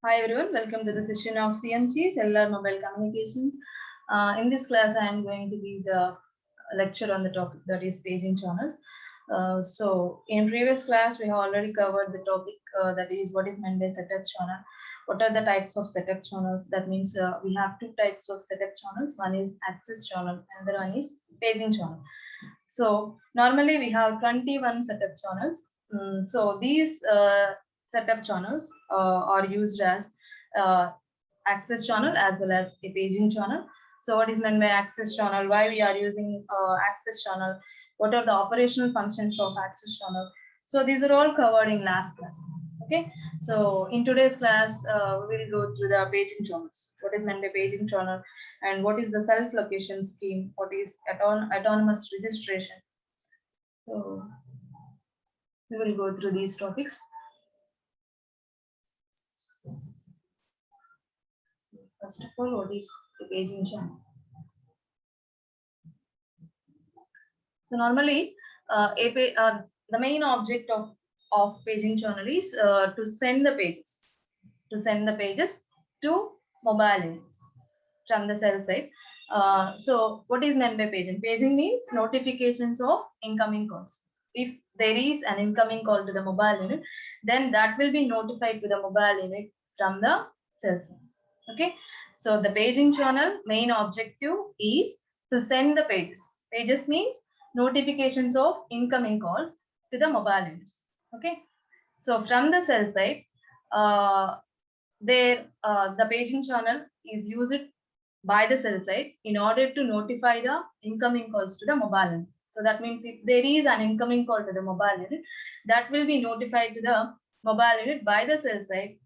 Hi everyone, welcome to the session of CMC, Cellular Mobile Communications. In this class, I am going to give the lecture on the topic that is paging channels. So in previous class, we have already covered the topic that is what is meant by setup channel. What are the types of setup channels? That means we have two types of setup channels. One is access channel, and the one is paging channel. So normally we have 21 setup channels. So these setup channels are used as uh, access channel as well as a paging channel. So what is meant by access channel? Why we are using access channel? What are the operational functions of access channel? So these are all covered in last class. Okay. So in today's class, we will go through the paging channels. What is meant by paging channel? And what is the self-location scheme? What is autonomous registration? So we will go through these topics. So first of all, what is the paging channel? So normally, the main object of paging channel is to send the pages to mobile units from the cell side. So what is meant by paging? Paging means notifications of incoming calls. If there is an incoming call to the mobile unit, then that will be notified to the mobile unit from the cell side. Okay. So the paging channel main objective is to send the pages. Pages means notifications of incoming calls to the mobile units. Okay. So from the cell side, the paging channel is used by the cell side in order to notify the incoming calls to the mobile unit. So that means if there is an incoming call to the mobile unit, that will be notified to the mobile unit by the cell side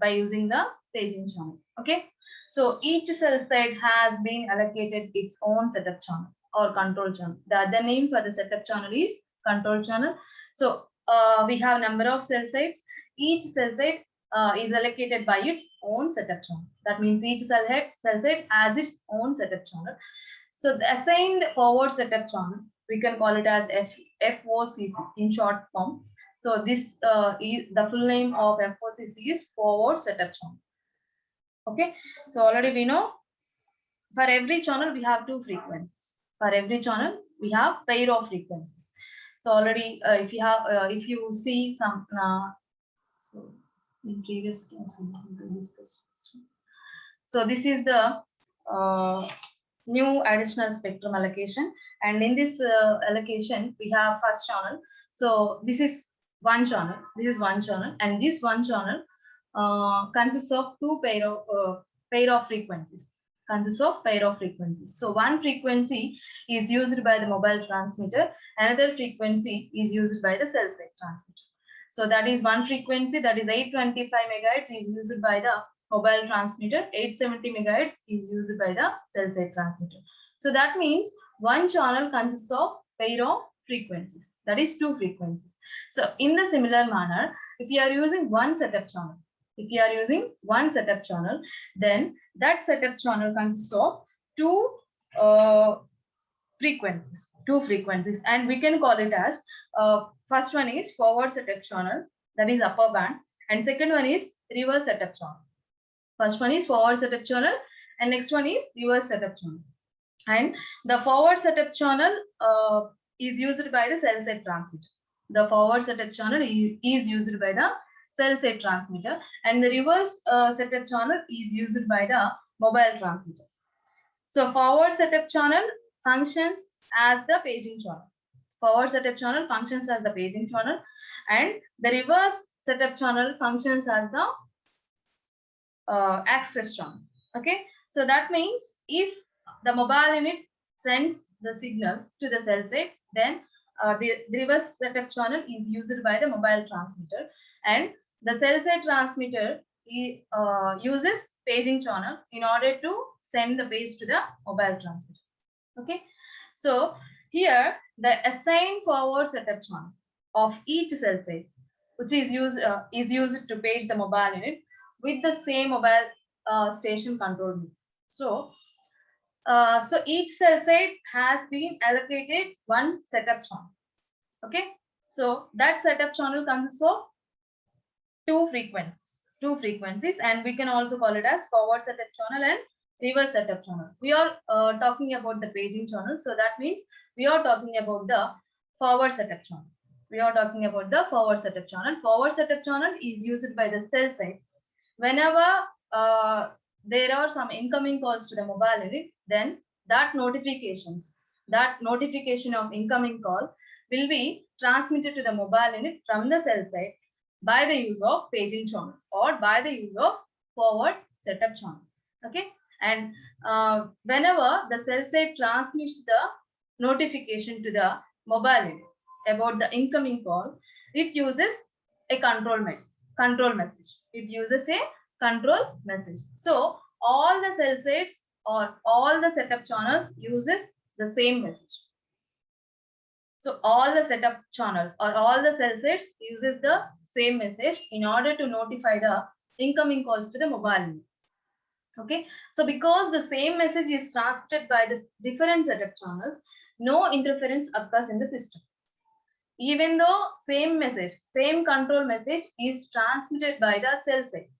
by using the paging channel. Okay. So each cell site has been allocated its own setup channel or control channel. The other name for the setup channel is control channel. So we have number of cell sites. Each cell site is allocated by its own setup channel. That means each cell site has its own setup channel. So the assigned forward setup channel, we can call it as FOCC in short form. So this is the full name of FOCC is forward setup channel. Okay. So already we know for every channel we have two frequencies. For every channel we have pair of frequencies. So already if you see some so in previous class we have discussed. So this is the new additional spectrum allocation, and in this allocation we have first channel. So this is one channel. This is one channel, and this one channel consists of two pair of frequencies. Consists of pair of frequencies. So one frequency is used by the mobile transmitter. Another frequency is used by the cell site transmitter. So that is one frequency, that is 825 megahertz is used by the mobile transmitter. 870 megahertz is used by the cell site transmitter. So that means one channel consists of pair of frequencies. That is two frequencies. So in the similar manner, if you are using one setup channel, then that setup channel consists of two uh, two frequencies, and we can call it as first one is forward setup channel, that is upper band, and second one is reverse setup channel. First one is forward setup channel, and next one is reverse setup channel. And the forward setup channel is used by the cell site transmitter. The forward setup channel is used by the cell site transmitter, and the reverse setup channel is used by the mobile transmitter. So forward setup channel functions as the paging channel. Forward setup channel functions as the paging channel, and the reverse setup channel functions as the access channel. Okay, so that means if the mobile unit sends the signal to the cell site, then the reverse setup channel is used by the mobile transmitter, and the cell site transmitter uses paging channel in order to send the page to the mobile transmitter. Okay, so here the assigned forward setup channel of each cell site, which is used to page the mobile unit with the same mobile station control mix. So each cell site has been allocated one setup channel. Okay, so that setup channel consists of two frequencies. two frequencies, and we can also call it as forward setup channel and reverse setup channel. We are talking about the paging channel, so that means we are talking about the forward setup channel. We are talking about the forward setup channel. Forward setup channel is used by the cell side whenever there are some incoming calls to the mobile unit. Then that notification of incoming call will be transmitted to the mobile unit from the cell side by the use of paging channel or by the use of forward setup channel. Okay, and whenever the cell side transmits the notification to the mobile unit about the incoming call, it uses a control message. It uses a control message. So all the cell sites or all the setup channels uses the same message. So all the setup channels or all the cell sites uses the same message in order to notify the incoming calls to the mobile unit. Okay, so because the same message is transmitted by the different setup channels, no interference occurs in the system. Even though same message, same control message is transmitted by the cell site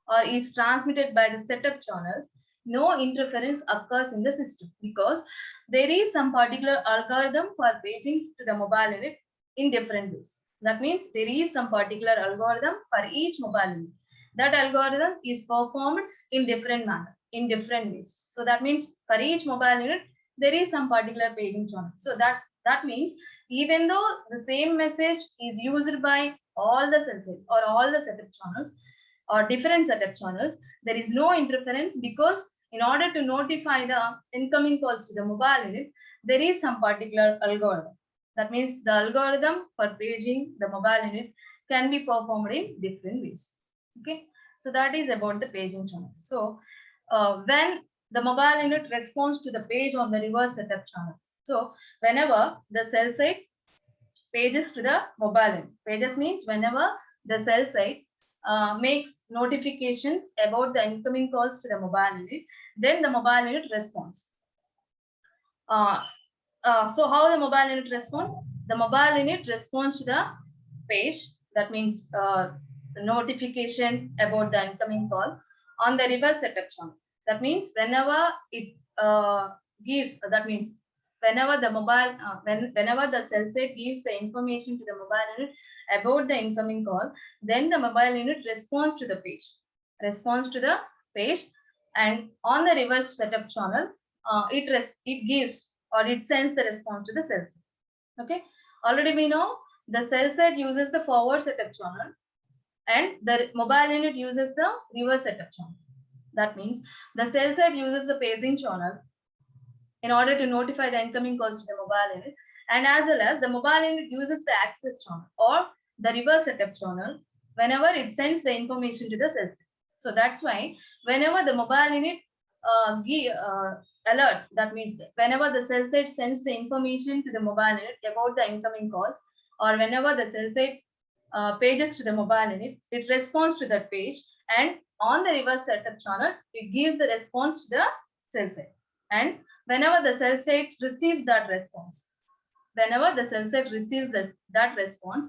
or is transmitted by the setup channels, no interference occurs in the system because there is some particular algorithm for paging to the mobile unit in different ways. That means there is some particular algorithm for each mobile unit. That algorithm is performed in different manner, in different ways. So that means for each mobile unit, there is some particular paging channel. So that means even though the same message is used by all the cell sites or all the setup channels, or different setup channels, there is no interference because in order to notify the incoming calls to the mobile unit, there is some particular algorithm. That means the algorithm for paging the mobile unit can be performed in different ways. Okay, so that is about the paging channel. So when the mobile unit responds to the page on the reverse setup channel, so whenever the cell site pages to the mobile unit, pages means whenever the cell site makes notifications about the incoming calls to the mobile unit, then the mobile unit responds. So how the mobile unit responds? The mobile unit responds to the page, that means the notification about the incoming call on the reverse setup channel. That means whenever it gives, that means whenever the whenever the cell site gives the information to the mobile unit about the incoming call, then the mobile unit responds to the page, and on the reverse setup channel, it gives or it sends the response to the cell site. Okay, already we know the cell site uses the forward setup channel and the mobile unit uses the reverse setup channel. That means the cell site uses the paging channel in order to notify the incoming calls to the mobile unit, and as well as the mobile unit uses the access channel or the reverse setup channel whenever it sends the information to the cell site. So that's why whenever the mobile unit give alert, that means whenever the cell site sends the information to the mobile unit about the incoming calls, or whenever the cell site pages to the mobile unit, it responds to that page, and on the reverse setup channel, it gives the response to the cell site. And whenever the cell site receives that response, that response,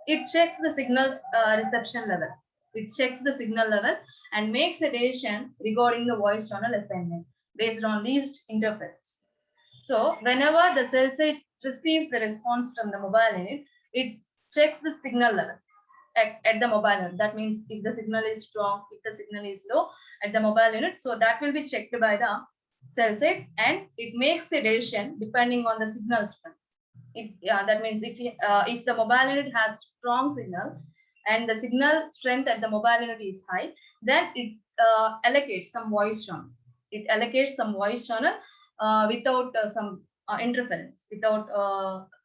it checks the signal's reception level. It checks the signal level and makes a decision regarding the voice channel assignment based on least interference. So whenever the cell site receives the response from the mobile unit, it checks the signal level at the mobile unit. That means if the signal is strong, if the signal is low at the mobile unit, so that will be checked by the cell site and it makes a decision depending on the signal strength. That means if the mobile unit has strong signal and the signal strength at the mobile unit is high, then it allocates some voice channel. It allocates some voice channel without some interference.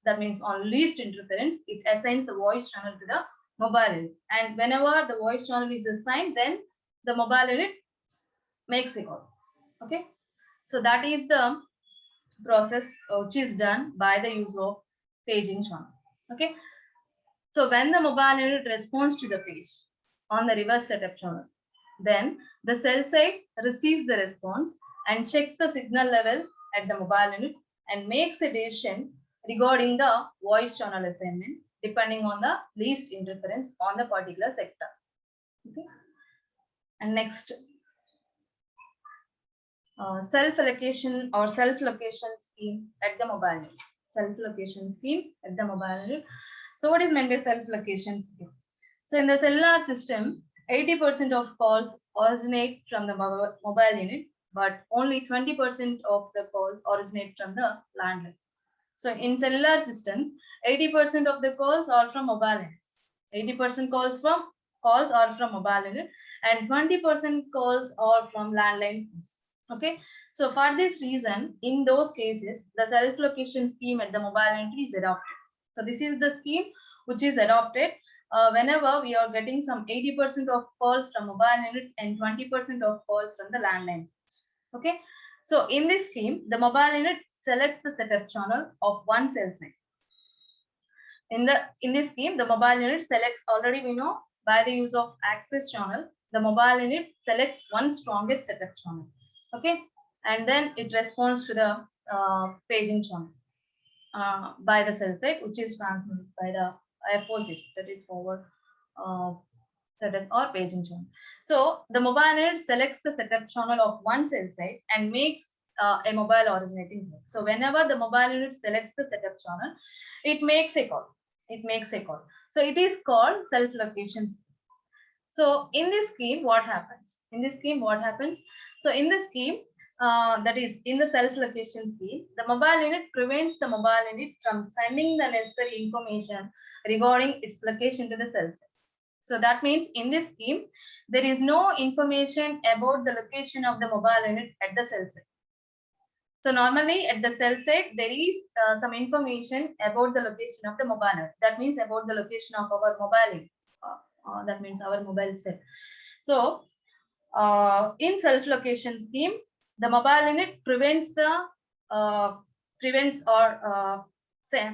That means on least interference, it assigns the voice channel to the mobile unit. And whenever the voice channel is assigned, then the mobile unit makes a call. Okay, so that is the process which is done by the use of paging channel. Okay, so when the mobile unit responds to the page on the reverse setup channel, then the cell site receives the response and checks the signal level at the mobile unit and makes a decision regarding the voice channel assignment depending on the least interference on the particular sector. Okay. And next, self-allocation or self-location scheme at the mobile unit. Self-location scheme at the mobile unit. So what is meant by self-location scheme? So in the cellular system, 80% of calls originate from the mobile unit, but only 20% of the calls originate from the landline. So in cellular systems, 80% of the calls are from mobile units. 80% calls are from mobile unit, and 20% calls are from landline phones. Okay. So for this reason, in those cases, the self-location scheme at the mobile unit is adopted. So this is the scheme which is adopted whenever we are getting some 80% of calls from mobile units and 20% of calls from the landline. Okay. So in this scheme, the mobile unit selects the setup channel of one cell site. In this scheme, the mobile unit selects, already we know, by the use of access channel, the mobile unit selects one strongest setup channel. Okay. And then it responds to the paging channel by the cell site, which is transmitted by the FOCs, that is forward setup or paging channel. So the mobile unit selects the setup channel of one cell site and makes a mobile originating call. So whenever the mobile unit selects the setup channel, it makes a call. It makes a call. So it is called self-location scheme. So in this scheme, what happens? In this scheme, what happens? So in this scheme, that is in the self-location scheme, the mobile unit prevents the mobile unit from sending the necessary information regarding its location to the cell site. So that means in this scheme, there is no information about the location of the mobile unit at the cell site. So normally at the cell site, there is some information about the location of the mobile unit. That means about the location of our mobile unit. That means our mobile cell. So in self-location scheme, the mobile unit prevents there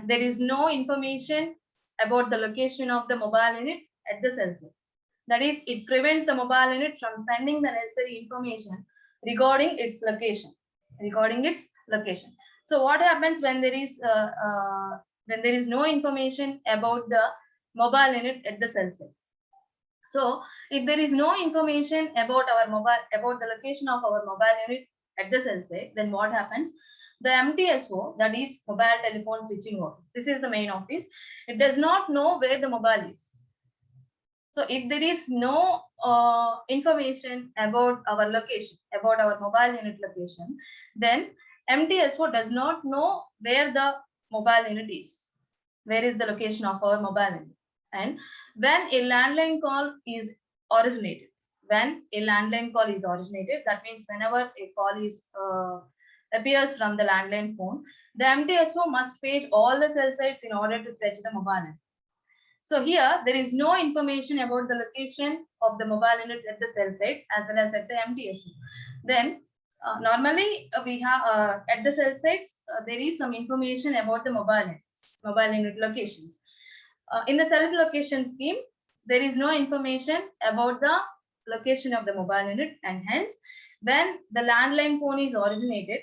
is no information about the location of the mobile unit at the cell site. That is, it prevents the mobile unit from sending the necessary information regarding its location. So what happens when there is no information about the mobile unit at the cell site? So if there is no information about the location of our mobile unit at the cell site, then what happens? The MTSO, that is mobile telephone switching office. This is the main office. It does not know where the mobile is. So if there is no information about our location, about our mobile unit location, then MTSO does not know where the mobile unit is. Where is the location of our mobile unit? And when a landline call is originated, that means whenever a call is appears from the landline phone, the MTSO must page all the cell sites in order to search the mobile unit. So here there is no information about the location of the mobile unit at the cell site as well as at the MTSO. Then normally we have at the cell sites there is some information about the mobile unit locations. In the self-location scheme, there is no information about the location of the mobile unit, and hence when the landline phone is originated,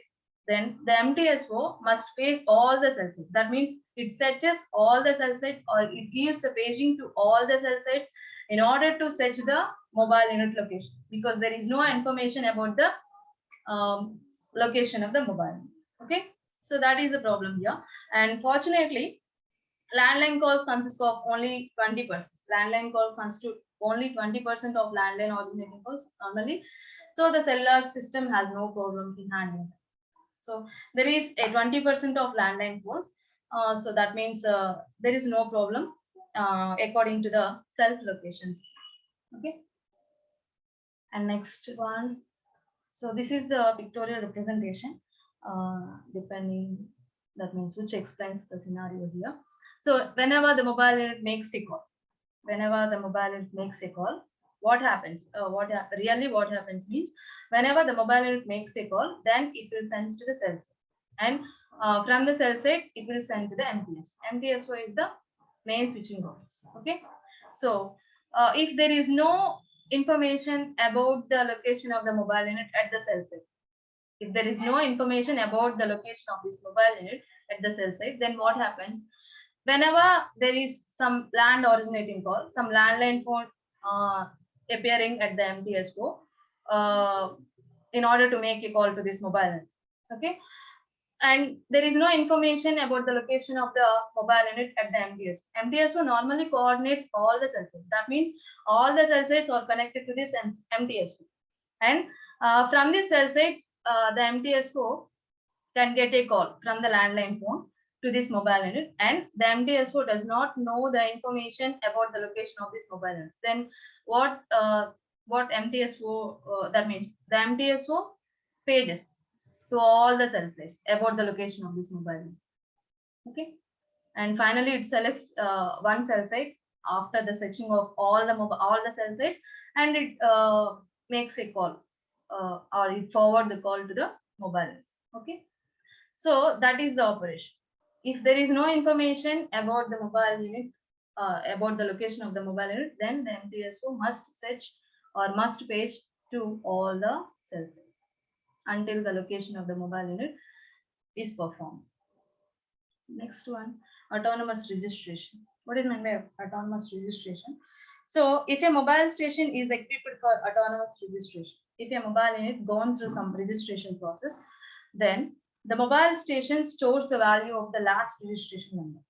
then the MTSO must page all the cell sites. That means it searches all the cell sites, or it gives the paging to all the cell sites in order to search the mobile unit location, because there is no information about the location of the mobile unit. Okay, so that is the problem here. And fortunately, landline calls consist of only 20%. Landline calls constitute only 20% of landline originating calls normally. So the cellular system has no problem in handling. So there is a 20% of landline calls. So that means there is no problem according to the self locations. Okay. And next one. So this is the pictorial representation. Depending, that means which explains the scenario here. So whenever the mobile unit makes a call, what happens? What happens means, whenever the mobile unit makes a call, then it will send to the cell site, and from the cell site it will send to the MTSO. MTSO is the main switching office. Okay. So if there is no information about the location of the mobile unit at the cell site, if there is no information about the location of this mobile unit at the cell site, then what happens? Whenever there is some land originating call, some landline phone appearing at the MTSO in order to make a call to this mobile unit. Okay, and there is no information about the location of the mobile unit at the MTSO. MTSO normally coordinates all the cell sites. That means all the cell sites are connected to this MTSO, and from this cell site, the MTSO can get a call from the landline phone to this mobile unit, and the MTSO does not know the information about the location of this mobile unit. Then what MTSO that means the MTSO pages to all the cell sites about the location of this mobile unit. Okay, and finally it selects one cell site after the searching of all the cell sites, and it makes a call or it forward the call to the mobile unit. Okay, so that is the operation. If there is no information about the mobile unit, about the location of the mobile unit, then the MTSO must search or must page to all the cell sites until the location of the mobile unit is performed. Next one, autonomous registration. What is meant by autonomous registration? So if a mobile station is equipped for autonomous registration, if a mobile unit gone through some registration process, then the mobile station stores the value of the last registration number.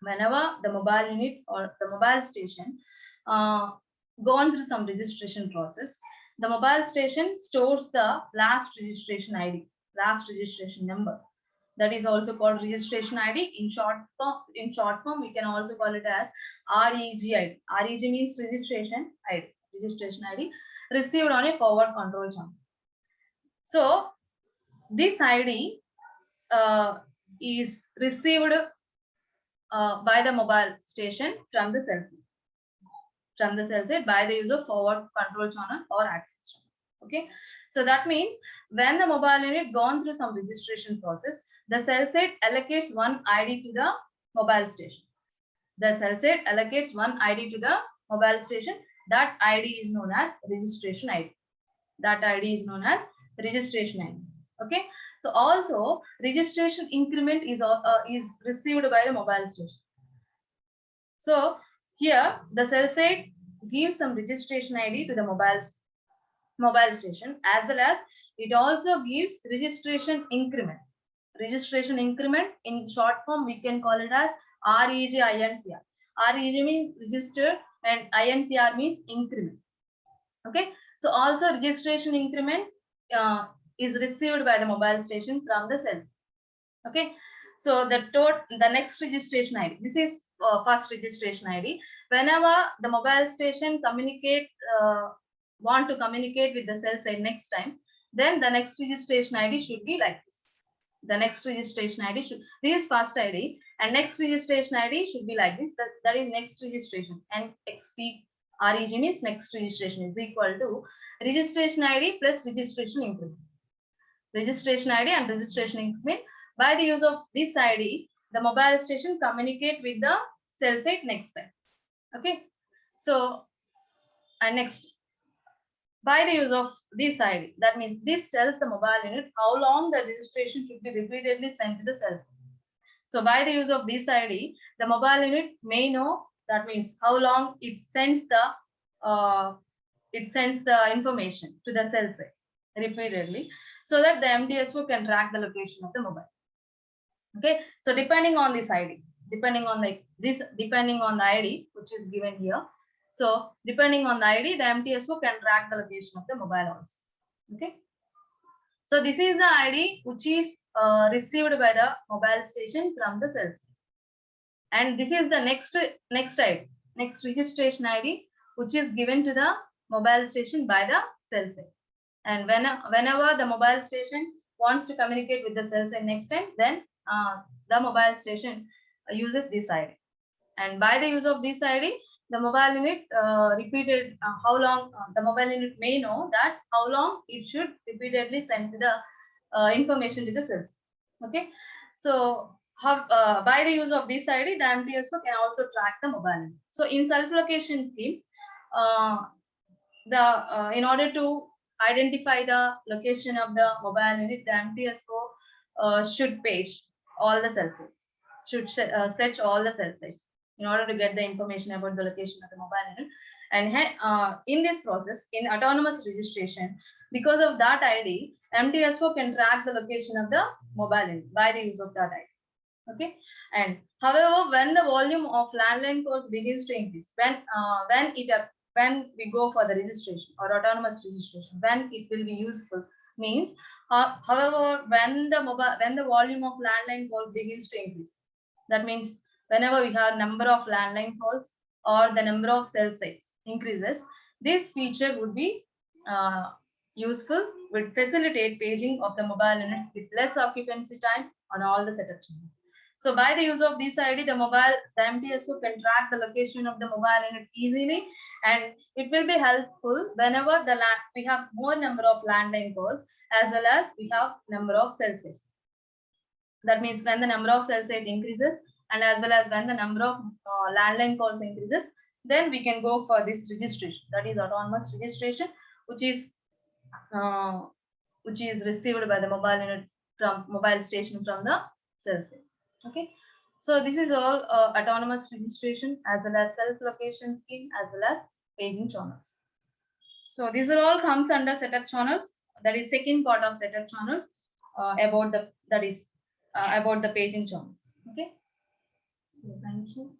Whenever the mobile unit or the mobile station gone through some registration process, the mobile station stores the last registration ID, last registration number. That is also called registration ID. In short form, we can also call it as REG. REG means registration ID. Registration ID received on a forward control channel. So this ID is received by the mobile station from the cell site. From the cell site by the use of forward control channel or access channel. Okay, so that means when the mobile unit gone through some registration process, the cell site allocates one ID to the mobile station. The cell site allocates one ID to the mobile station. That ID is known as registration ID. That ID is known as registration ID. Okay, so also registration increment is received by the mobile station. So here the cell site gives some registration ID to the mobile station, as well as it also gives registration increment. Registration increment, in short form we can call it as REG INCR. REG means register and INCR means increment. Okay, so also registration increment is received by the mobile station from the cells. Okay, so the next registration ID, this is first registration ID. Whenever the mobile station want to communicate with the cell site next time, then the next registration ID should be like this. The next registration ID should, this is first ID, and next registration ID should be like this. That is next registration, and XP REG means next registration is equal to registration ID plus registration increment. Registration ID and registration increment. By the use of this ID, the mobile station communicate with the cell site next time. Okay, so and next, by the use of this ID, that means this tells the mobile unit how long the registration should be repeatedly sent to the cell site. So by the use of this ID, the mobile unit may know, that means how long it sends the information to the cell site repeatedly, so that the MTSO can track the location of the mobile. Okay, so depending on this ID, depending on the ID which is given here, so depending on the ID, the MTSO can track the location of the mobile also. Okay, so this is the ID which is received by the mobile station from the cells, and this is the next ID, next registration ID which is given to the mobile station by the cell site. And whenever the mobile station wants to communicate with the cell site next time, then the mobile station uses this ID, and by the use of this ID, the mobile unit repeated how long the mobile unit may know that how long it should repeatedly send the information to the cells. Okay, so by the use of this ID, the MTSO can also track the mobile unit. So in self-location scheme, in order to identify the location of the mobile unit, the MTSO should page all the cell sites, should search all the cell sites. in order to get the information about the location of the mobile unit. And in this process, in autonomous registration, because of that ID, MTSO can track the location of the mobile unit by the use of that ID. Okay. And however, when the volume of landline calls begins to increase, when we go for the registration or autonomous registration, when it will be useful means, however, when the volume of landline calls begins to increase, that means whenever we have number of landline calls or the number of cell sites increases, this feature would be useful, would facilitate paging of the mobile units with less occupancy time on all the setup channels. So by the use of this ID, the MTSO can track the location of the mobile unit easily, and it will be helpful whenever we have more number of landline calls as well as we have number of cell sites. That means when the number of cell sites increases and as well as when the number of landline calls increases, then we can go for this registration, that is autonomous registration, which is received by the mobile unit from mobile station from the cell site. Okay, so this is all autonomous registration as well as self-location scheme as well as paging channels. So these are all comes under setup channels. That is second part of setup channels about the paging channels. Okay, so thank you.